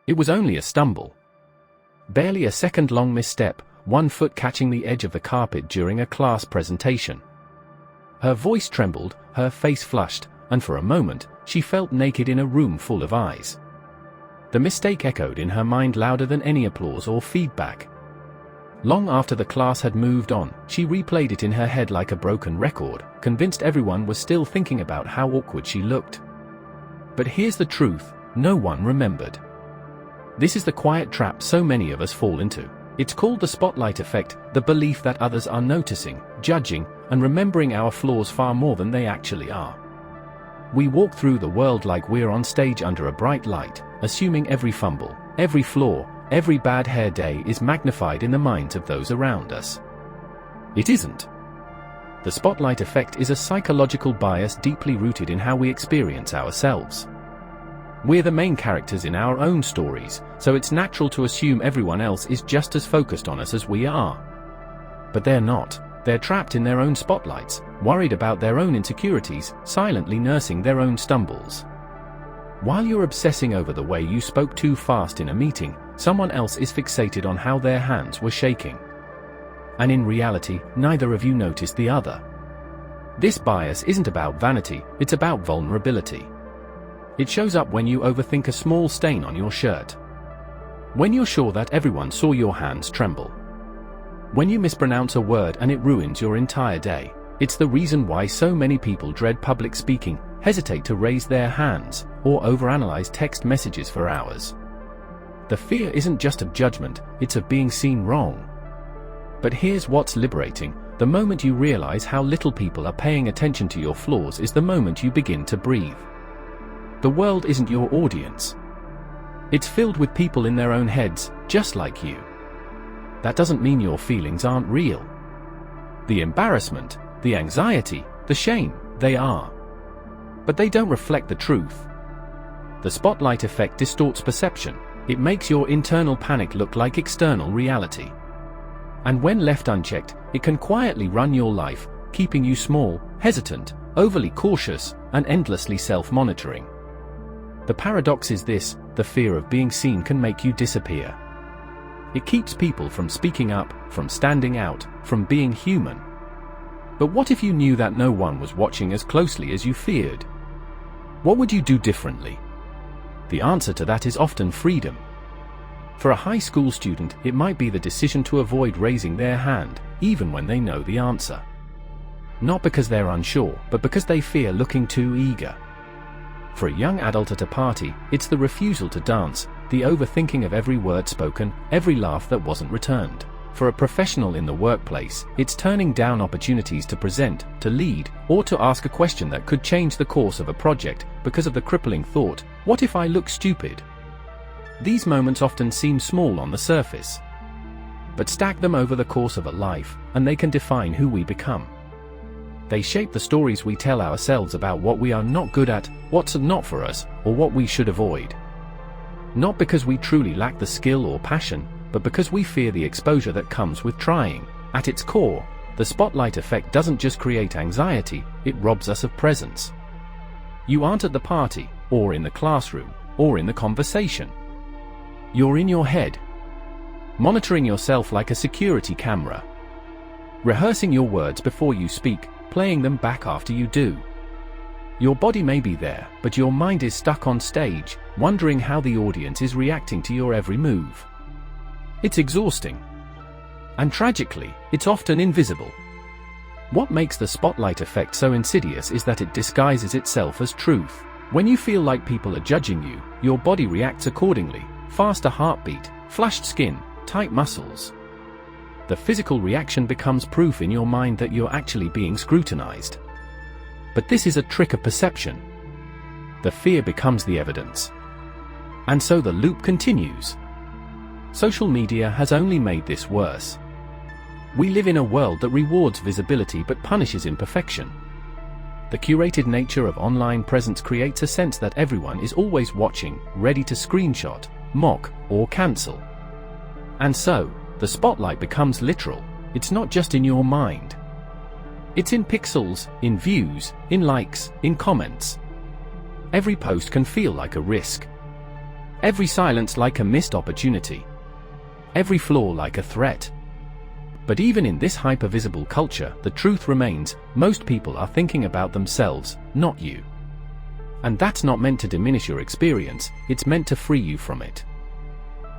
It was only a stumble. Barely a second-long misstep, one foot catching the edge of the carpet during a class presentation. Her voice trembled, her face flushed, and for a moment, she felt naked in a room full of eyes. The mistake echoed in her mind louder than any applause or feedback. Long after the class had moved on, she replayed it in her head like a broken record, convinced everyone was still thinking about how awkward she looked. But here's the truth, no one remembered. This is the quiet trap so many of us fall into. It's called the spotlight effect, the belief that others are noticing, judging, and remembering our flaws far more than they actually are. We walk through the world like we're on stage under a bright light, assuming every fumble, every flaw, every bad hair day is magnified in the minds of those around us. It isn't. The spotlight effect is a psychological bias deeply rooted in how we experience ourselves. We're the main characters in our own stories, so it's natural to assume everyone else is just as focused on us as we are. But they're not. They're trapped in their own spotlights, worried about their own insecurities, silently nursing their own stumbles. While you're obsessing over the way you spoke too fast in a meeting, someone else is fixated on how their hands were shaking. And in reality, neither of you noticed the other. This bias isn't about vanity, it's about vulnerability. It shows up when you overthink a small stain on your shirt. When you're sure that everyone saw your hands tremble. When you mispronounce a word and it ruins your entire day. It's the reason why so many people dread public speaking, hesitate to raise their hands, or overanalyze text messages for hours. The fear isn't just of judgment, it's of being seen wrong. But here's what's liberating: the moment you realize how little people are paying attention to your flaws is the moment you begin to breathe. The world isn't your audience. It's filled with people in their own heads, just like you. That doesn't mean your feelings aren't real. The embarrassment, the anxiety, the shame, they are. But they don't reflect the truth. The spotlight effect distorts perception. It makes your internal panic look like external reality. And when left unchecked, it can quietly run your life, keeping you small, hesitant, overly cautious, and endlessly self-monitoring. The paradox is this: the fear of being seen can make you disappear. It keeps people from speaking up, from standing out, from being human. But what if you knew that no one was watching as closely as you feared? What would you do differently? The answer to that is often freedom. For a high school student, it might be the decision to avoid raising their hand, even when they know the answer. Not because they're unsure, but because they fear looking too eager. For a young adult at a party, it's the refusal to dance, the overthinking of every word spoken, every laugh that wasn't returned. For a professional in the workplace, it's turning down opportunities to present, to lead, or to ask a question that could change the course of a project because of the crippling thought, "What if I look stupid?" These moments often seem small on the surface. But stack them over the course of a life, and they can define who we become. They shape the stories we tell ourselves about what we are not good at, what's not for us, or what we should avoid. Not because we truly lack the skill or passion, but because we fear the exposure that comes with trying. At its core, the spotlight effect doesn't just create anxiety, it robs us of presence. You aren't at the party, or in the classroom, or in the conversation. You're in your head, monitoring yourself like a security camera, rehearsing your words before you speak, playing them back after you do. Your body may be there, but your mind is stuck on stage, wondering how the audience is reacting to your every move. It's exhausting. And tragically, it's often invisible. What makes the spotlight effect so insidious is that it disguises itself as truth. When you feel like people are judging you, your body reacts accordingly: faster heartbeat, flushed skin, tight muscles. The physical reaction becomes proof in your mind that you're actually being scrutinized. But this is a trick of perception. The fear becomes the evidence. And so the loop continues. Social media has only made this worse. We live in a world that rewards visibility but punishes imperfection. The curated nature of online presence creates a sense that everyone is always watching, ready to screenshot, mock, or cancel. And so, the spotlight becomes literal. It's not just in your mind. It's in pixels, in views, in likes, in comments. Every post can feel like a risk. Every silence like a missed opportunity. Every flaw like a threat. But even in this hyper-visible culture, the truth remains, most people are thinking about themselves, not you. And that's not meant to diminish your experience, it's meant to free you from it.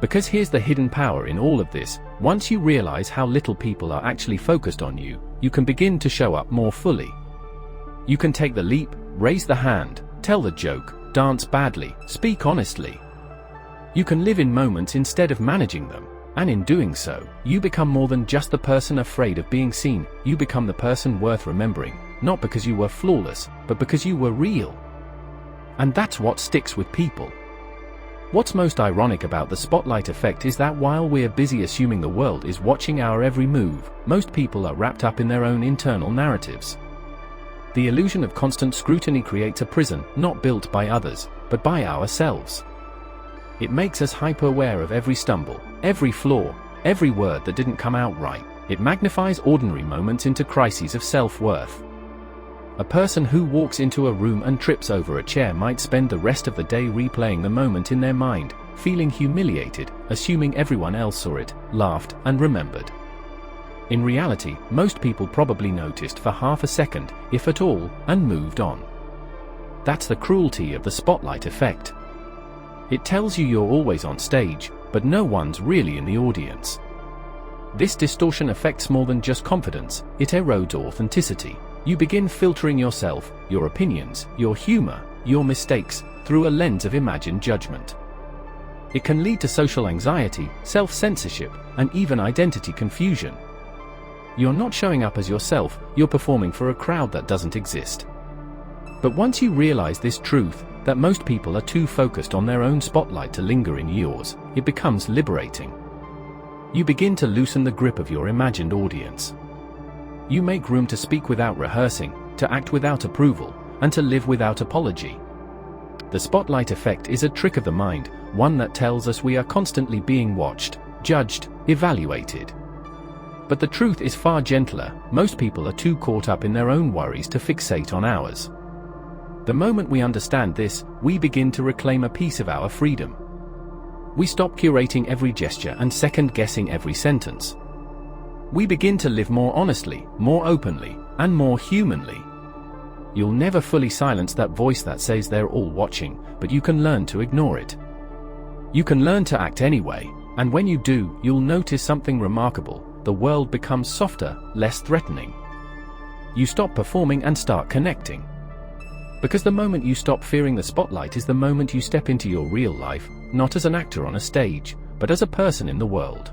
Because here's the hidden power in all of this: once you realize how little people are actually focused on you, you can begin to show up more fully. You can take the leap, raise the hand, tell the joke, dance badly, speak honestly. You can live in moments instead of managing them. And in doing so, you become more than just the person afraid of being seen. You become the person worth remembering, not because you were flawless, but because you were real. And that's what sticks with people. What's most ironic about the spotlight effect is that while we're busy assuming the world is watching our every move, most people are wrapped up in their own internal narratives. The illusion of constant scrutiny creates a prison not built by others, but by ourselves. It makes us hyper-aware of every stumble, every flaw, every word that didn't come out right. It magnifies ordinary moments into crises of self-worth. A person who walks into a room and trips over a chair might spend the rest of the day replaying the moment in their mind, feeling humiliated, assuming everyone else saw it, laughed, and remembered. In reality, most people probably noticed for half a second, if at all, and moved on. That's the cruelty of the spotlight effect. It tells you you're always on stage, but no one's really in the audience. This distortion affects more than just confidence, it erodes authenticity. You begin filtering yourself, your opinions, your humor, your mistakes, through a lens of imagined judgment. It can lead to social anxiety, self-censorship, and even identity confusion. You're not showing up as yourself, you're performing for a crowd that doesn't exist. But once you realize this truth, that most people are too focused on their own spotlight to linger in yours, it becomes liberating. You begin to loosen the grip of your imagined audience. You make room to speak without rehearsing, to act without approval, and to live without apology. The spotlight effect is a trick of the mind, one that tells us we are constantly being watched, judged, evaluated. But the truth is far gentler. Most people are too caught up in their own worries to fixate on ours. The moment we understand this, we begin to reclaim a piece of our freedom. We stop curating every gesture and second-guessing every sentence. We begin to live more honestly, more openly, and more humanly. You'll never fully silence that voice that says they're all watching, but you can learn to ignore it. You can learn to act anyway, and when you do, you'll notice something remarkable. The world becomes softer, less threatening. You stop performing and start connecting. Because the moment you stop fearing the spotlight is the moment you step into your real life, not as an actor on a stage, but as a person in the world.